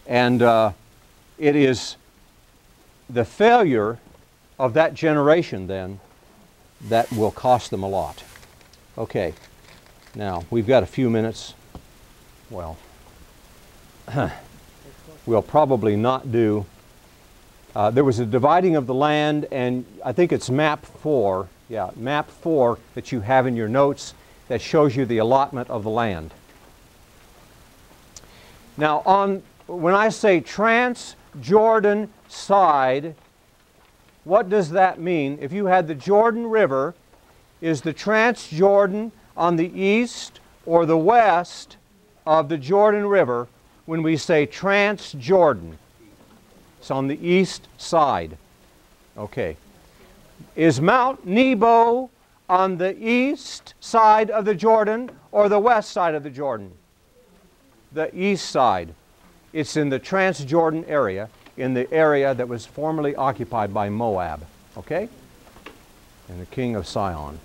And it is the failure of that generation then that will cost them a lot. Okay, now we've got a few minutes. Well, we'll probably not do. There was a dividing of the land, and I think it's map 4. Yeah, map 4 that you have in your notes that shows you the allotment of the land. Now, when I say Trans-Jordan side, what does that mean? If you had the Jordan River, is the Trans-Jordan on the east or the west of the Jordan River when we say Trans-Jordan? It's on the east side. Okay. Is Mount Nebo on the east side of the Jordan or the west side of the Jordan? The east side. It's in the Trans-Jordan area, in the area that was formerly occupied by Moab. Okay? And the king of Sihon.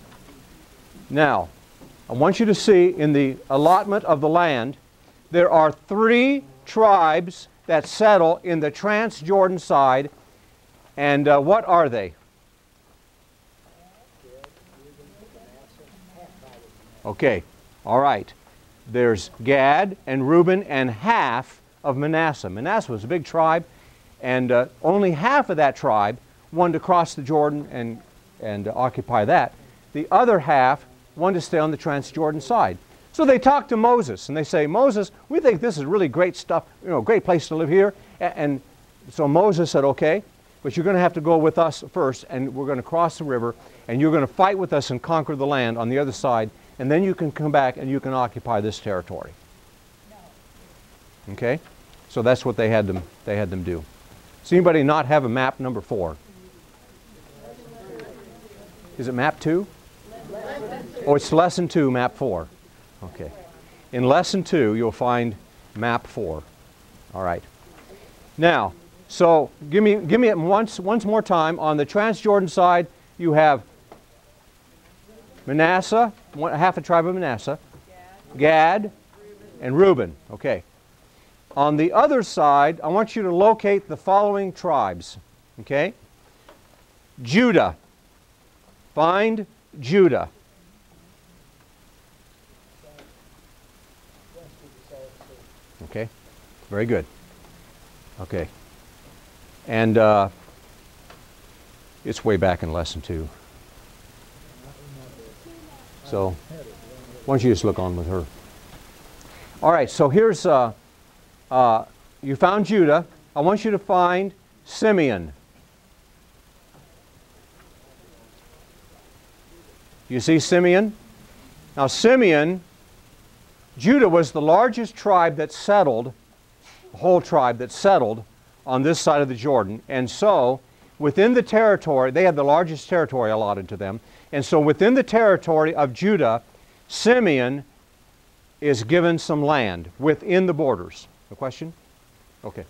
Now, I want you to see in the allotment of the land, there are 3 tribes that settle in the Trans-Jordan side. And what are they? Okay, all right. There's Gad and Reuben and half of Manasseh. Manasseh was a big tribe, and only half of that tribe wanted to cross the Jordan and occupy that. The other half wanted to stay on the Trans-Jordan side. So they talked to Moses, and they say, Moses, we think this is really great stuff, you know, great place to live here. And so Moses said, okay, but you're going to have to go with us first, and we're going to cross the river, and you're going to fight with us and conquer the land on the other side, and then you can come back and you can occupy this territory. Okay? So that's what they had them do. Does anybody not have a map number 4? Is it map 2? Oh, it's lesson 2, map 4. Okay. In lesson 2, you'll find map 4. All right. Now, so give me it once more time. On the Trans-Jordan side, you have Manasseh, half a tribe of Manasseh, Gad, and Reuben. Okay. On the other side, I want you to locate the following tribes. Okay? Judah. Find Judah. Okay, very good. Okay, and it's way back in lesson 2. So, why don't you just look on with her? All right, so here's, you found Judah. I want you to find Simeon. You see Simeon? Now Simeon, Judah was the largest tribe that settled, the whole tribe that settled on this side of the Jordan. And so, within the territory, they had the largest territory allotted to them. And so within the territory of Judah, Simeon is given some land within the borders. A question? Okay.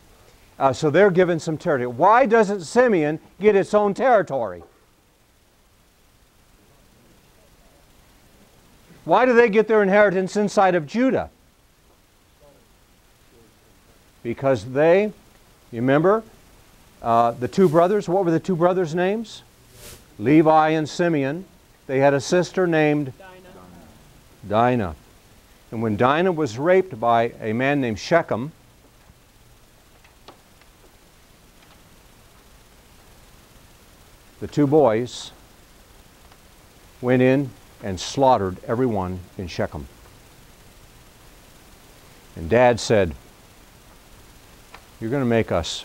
So they're given some territory. Why doesn't Simeon get its own territory? Why do they get their inheritance inside of Judah? Because they, you remember, the 2 brothers, what were the 2 brothers' names? Levi and Simeon. They had a sister named Dinah. And when Dinah was raped by a man named Shechem, the 2 boys went in and slaughtered everyone in Shechem. And Dad said, you're going to make us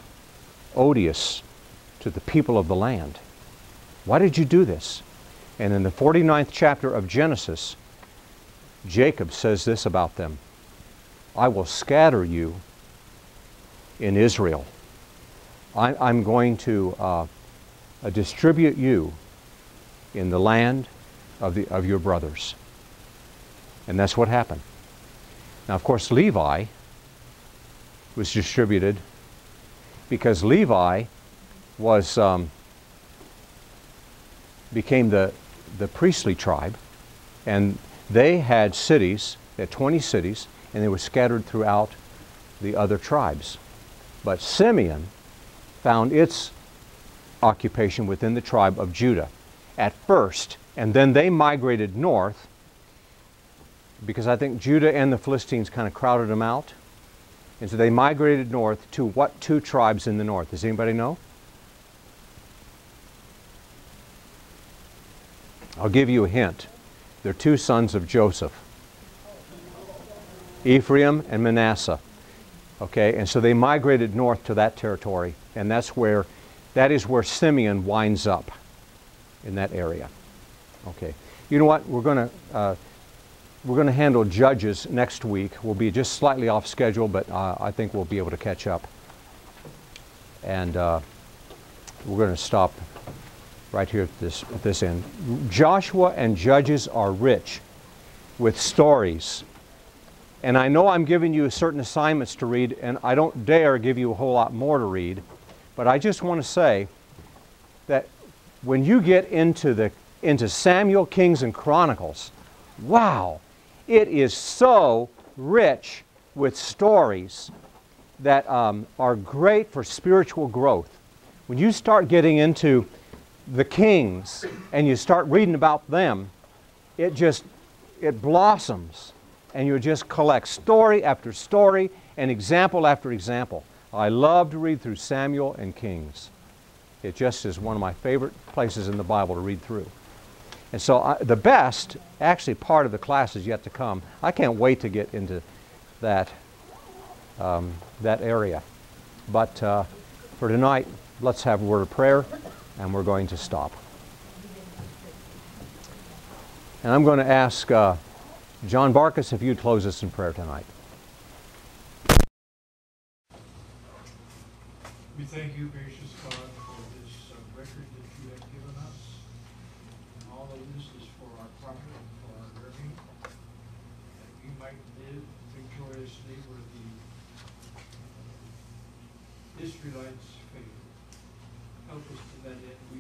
odious to the people of the land. Why did you do this? And in the 49th chapter of Genesis, Jacob says this about them: I will scatter you in Israel. I'm going to distribute you in the land of your brothers. And that's what happened. Now, of course, Levi was distributed because Levi was became the priestly tribe, and they had cities. They had 20 cities, and they were scattered throughout the other tribes. But Simeon found its occupation within the tribe of Judah at first, and then they migrated north because I think Judah and the Philistines kind of crowded them out. And so they migrated north to what two tribes in the north? Does anybody know? I'll give you a hint. They're two sons of Joseph, Ephraim and Manasseh. Okay, and so they migrated north to that territory, and that is where Simeon winds up, in that area. Okay, you know what? We're going to handle Judges next week. We'll be just slightly off schedule, but I think we'll be able to catch up. And we're going to stop right here at this end. Joshua and Judges are rich with stories. And I know I'm giving you certain assignments to read, and I don't dare give you a whole lot more to read. But I just want to say that when you get into Samuel, Kings, and Chronicles, wow, it is so rich with stories that are great for spiritual growth. When you start getting into the kings and you start reading about them, it blossoms, and you just collect story after story and example after example. I love to read through Samuel and Kings. It just is one of my favorite places in the Bible to read through. And so the best, actually, part of the class is yet to come. I can't wait to get into that area. But for tonight, let's have a word of prayer, and we're going to stop. And I'm going to ask John Barkus if you'd close us in prayer tonight. We thank you, gracious God, for this record that you have given us. And all of this is for our profit and for our learning, that we might live victoriously where the Israelites failed. Help us to that end. We